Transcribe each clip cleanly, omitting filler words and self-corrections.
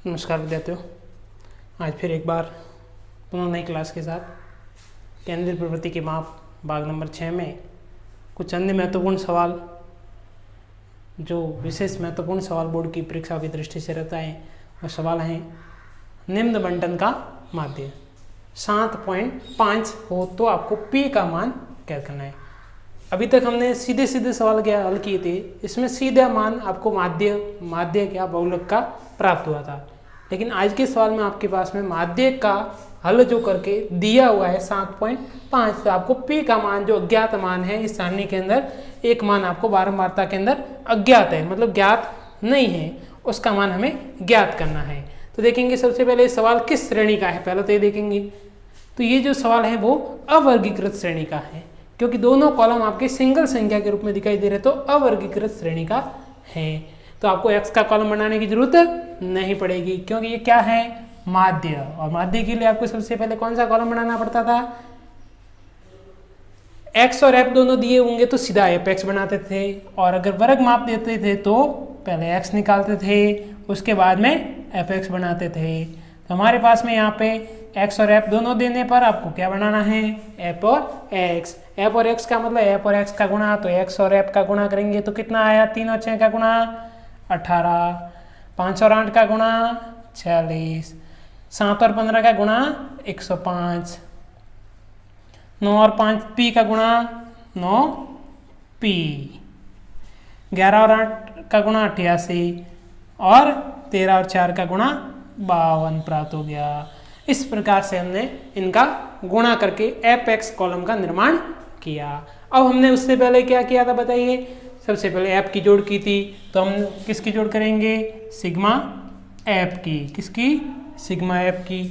नमस्कार विद्यार्थियों, आज फिर एक बार पुनः नई क्लास के साथ केंद्रीय प्रवृत्ति के माप भाग नंबर 6 में कुछ अन्य महत्वपूर्ण सवाल जो विशेष महत्वपूर्ण सवाल बोर्ड की परीक्षा की दृष्टि से रहता है वह सवाल हैं। निम्न बंटन का माध्य 7.5 हो तो आपको P का मान क्या करना है। अभी तक हमने सीधे सीधे सवाल क्या हल किए थे, इसमें सीधा मान आपको माध्य क्या बहुलक का प्राप्त हुआ था। लेकिन आज के सवाल में आपके पास में माध्य का हल जो करके दिया हुआ है 7.5, तो आपको P का मान जो अज्ञात मान है इस सारणी के अंदर एक मान आपको बारंबारता के अंदर अज्ञात है, मतलब ज्ञात नहीं है, उसका मान हमें ज्ञात करना है। तो देखेंगे सबसे पहले सवाल किस श्रेणी का है, पहले तो ये देखेंगे। तो ये जो सवाल है वो अवर्गीकृत श्रेणी का है, क्योंकि दोनों कॉलम आपके सिंगल संख्या के रूप में दिखाई दे रहे, तो अवर्गीकृत श्रेणी का है। तो आपको x का कॉलम बनाने की जरूरत नहीं पड़ेगी, क्योंकि ये क्या है, माध्य। और माध्य के लिए आपको सबसे पहले कौन सा कॉलम बनाना पड़ता था, x और f दोनों दिए होंगे तो सीधा fx बनाते थे, और अगर वर्ग माप देते थे तो पहले x निकालते थे, उसके बाद में fx बनाते थे। तो हमारे पास में यहाँ पे x और f दोनों देने पर आपको क्या बनाना है, f और x। f और x का मतलब f और x का गुणा, तो x और f का गुणा करेंगे तो कितना आया, 3 और 6 का गुणा 18, 5 और 8 का गुणा 46, 7 और 15 का गुणा 105, 9 और 5 p का गुणा 9p, 11 और 8 का गुणा 88 और 13 और 4 का गुणा 52 प्राप्त हो गया। इस प्रकार से हमने इनका गुणा करके fx कॉलम का निर्माण किया। अब हमने उससे पहले क्या किया था बताइए, सबसे पहले f की जोड़ की थी, तो हम किसकी जोड़ करेंगे, सिग्मा f की। किसकी, सिग्मा f की।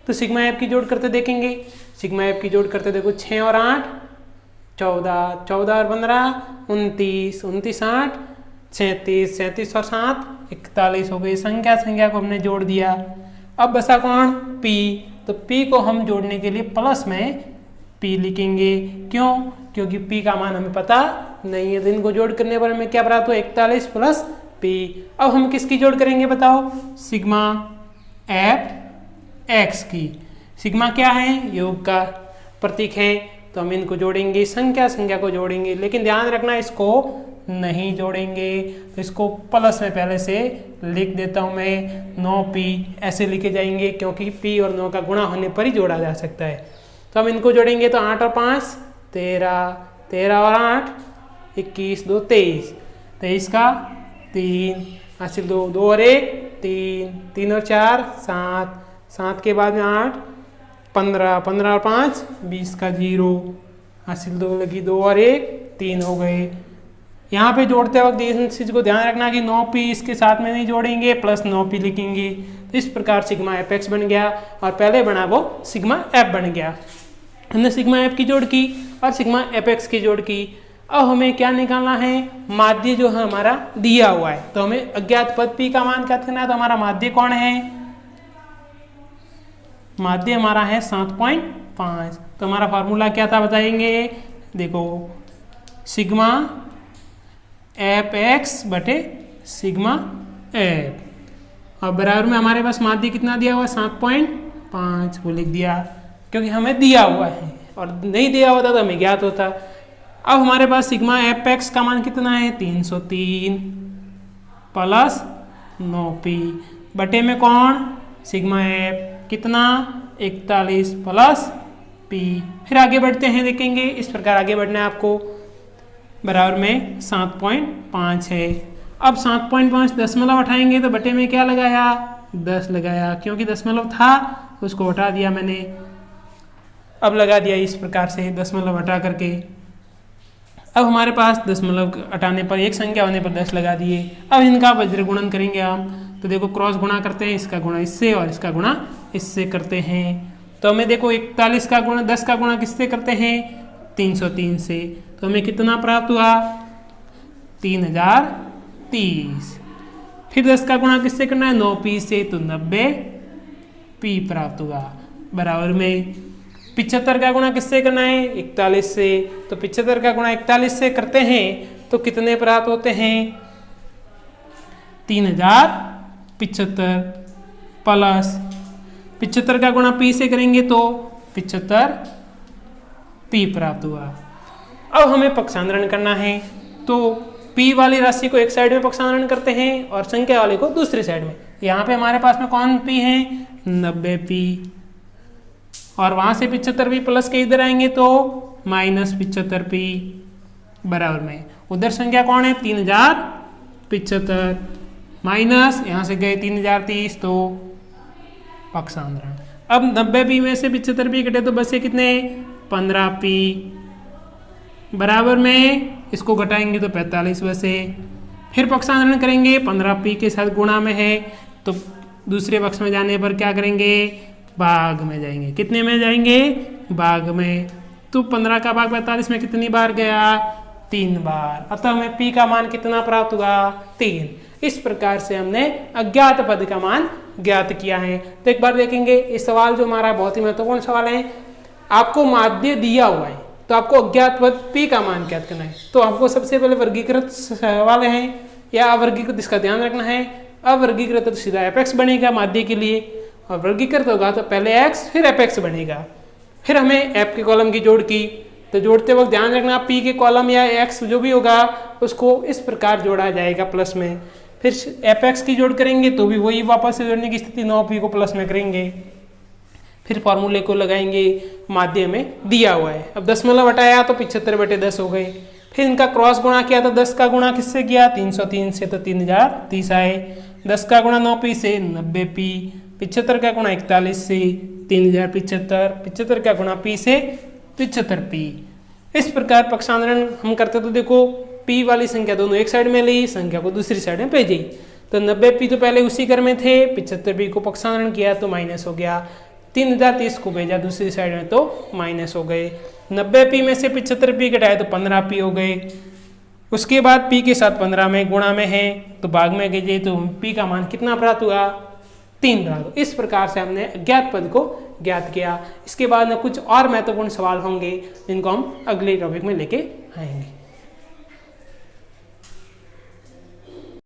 तो सिग्मा f की जोड़ करते देखेंगे, सिग्मा f की जोड़ करते देखो 6 और 8 14, 14 और 15 29, 29 8 37, 37 और 7 41 हो गई। संख्या को हमने जोड़ दिया। अब बसा कौन, p। तो p को हम जोड़ने के लिए प्लस में p लिखेंगे, क्यों, क्योंकि p का मान हमें पता नहीं है। तो इनको जोड़ करने पर हमें क्या प्राप्त हो, 41 प्लस p। अब हम किसकी जोड़ करेंगे बताओ, सिग्मा f x की। सिग्मा क्या है, योग का प्रतीक है, तो हम इनको जोड़ेंगे, संख्या को जोड़ेंगे, लेकिन ध्यान रखना इसको नहीं जोड़ेंगे। तो इसको प्लस में पहले से लिख देता हूं मैं, 9p ऐसे लिखे जाएंगे, क्योंकि p और 9 का गुणा होने पर ही जोड़ा जा सकता है। तो हम इनको जोड़ेंगे, तो 8 और 5 13, 13 और 8 21, 2 23, 23 का 3 हासिल 2, 2 और 1 3, 3 और 4 7, 7 के बाद में 8 15, 15 और 5 20 का 0 हासिल 2 लगी, 2 और 1 3 हो गए। यहाँ पे जोड़ते वक्त इस चीज को ध्यान रखना कि 9p इसके साथ में नहीं जोड़ेंगे, प्लस 9p लिखेंगे। तो इस प्रकार सिग्मा fx बन गया, और पहले बना वो सिग्मा f बन गया। हमने सिग्मा f की जोड़ की और सिग्मा fx की जोड़ की। अब हमें क्या निकालना है, माध्य जो है हमारा दिया हुआ है, तो हमें अज्ञात पद p का मान क्या करना है। तो हमारा माध्य कौन है, माध्य हमारा है 7.5। तो हमारा फार्मूला क्या था बताएंगे, देखो सिग्मा fx बटे सिग्मा f। और बराबर में हमारे पास माध्य कितना दिया हुआ है, 7.5, वो लिख दिया, क्योंकि हमें दिया हुआ है, और नहीं दिया होता तो हमें ज्ञात होता। अब हमारे पास सिग्मा fx का मान कितना है, 303 प्लस 9p बटे में कौन, सिग्मा f कितना 41 प्लस p। फिर आगे बढ़ते हैं, देखेंगे इस प्रकार आगे बढ़ना है आपको। बराबर में 7.5 है। अब 7.5 दशमलव हटाएंगे तो बटे में क्या लगाया, 10 लगाया, क्योंकि दशमलव था उसको हटा दिया मैंने। अब लगा दिया इस प्रकार से दशमलव हटा करके। अब हमारे पास दशमलव हटाने पर एक संख्या होने पर 10 लगा दिए। अब इनका वज्र गुणन करेंगे हम, तो देखो क्रॉस गुणा करते हैं, इसका गुणा इससे और इसका गुणा इससे करते हैं। तो हमें देखो 41 का गुणा 10 का गुणा किससे करते हैं, 303 से। तो हमें कितना प्राप्त हुआ, 3030। फिर 10 का गुणा किससे करना है, 9p से, तो 90p प्राप्त हुआ। बराबर में 75 का गुणा किससे करना है, 41 से। तो 75 का गुणा 41 से करते हैं तो कितने प्राप्त होते हैं, 3075 प्लस 75 का गुणा पी से करेंगे तो 75 पी प्राप्त हुआ। अब हमें पक्षांतरण करना है, तो पी वाली राशि को एक साइड में पक्षांतरण करते हैं और संख्या वाले को दूसरी साइड में। यहाँ पे हमारे पास में कौन पी है, 90 पी, और वहां से 75 पी प्लस के इधर आएंगे तो माइनस 75 पी बराबर में उधर संख्या कौन है 3075 माइनस यहाँ से गए 3030 तो पक्षांतरण। अब 90 पी में से 75 पी घटे तो बचे कितने 15 पी बराबर में इसको घटाएंगे तो 45 बचे। फिर पक्षांतरण करेंगे 15 पी के साथ गुणा में है तो दूसरे पक्ष में जाने पर क्या करेंगे भाग में जाएंगे। कितने में जाएंगे भाग में, तो 15 का भाग 45 में कितनी बार गया 3 बार, अतः हमें p का मान कितना प्राप्त हुआ 3। इस प्रकार से हमने अज्ञात पद का मान ज्ञात किया है। तो एक बार देखेंगे इस सवाल जो हमारा बहुत ही महत्वपूर्ण सवाल है, आपको माध्य दिया हुआ है तो आपको अज्ञात पद p का मान ज्ञात करना है। तो आपको सबसे पहले वर्गीकृत सवाल है या अवर्गीकृत, इसका ध्यान रखना है। अवर्गीकृत तो सीधा fx बनेगा माध्य के लिए, और वर्गीकृत होगा तो पहले x फिर fx बनेगा। फिर हमें f के कॉलम की जोड़ की, तो जोड़ते वक्त ध्यान रखना p के कॉलम या x जो भी होगा उसको इस प्रकार जोड़ा जाएगा प्लस में। फिर fx की जोड़ करेंगे तो भी वही वापस से जोड़ने की स्थिति 9p को प्लस में करेंगे। फिर फॉर्मूले को लगाएंगे, माध्य में दिया हुआ है। अब दशमलव हटाया तो 75/10 हो गए। फिर इनका क्रॉस गुणा किया तो 10 का गुणा किससे किया 303 से तो 3030 आए। 10 का गुणा 9p से 90p, 75 का गुणा 41 से 3075, 75 का गुणा p से 75p। इस प्रकार पक्षांतरण हम करते तो देखो p वाली संख्या दोनों एक साइड में ली, संख्या को दूसरी साइड में भेजी। तो 90p तो पहले उसी घर में थे, 75p को पक्षांतरण किया तो माइनस हो गया, 3030 को भेजा दूसरी साइड में तो माइनस हो गए। 90p में से 75p घटाए तो 15p हो गए। उसके बाद p के साथ 15 में गुणा में है तो भाग में गए तो p का मान कितना प्राप्त हुआ 3 प्राप्त। इस प्रकार से हमने अज्ञात पद को ज्ञात किया। इसके बाद में कुछ और महत्वपूर्ण सवाल होंगे जिनको हम अगले टॉपिक में लेके आएंगे।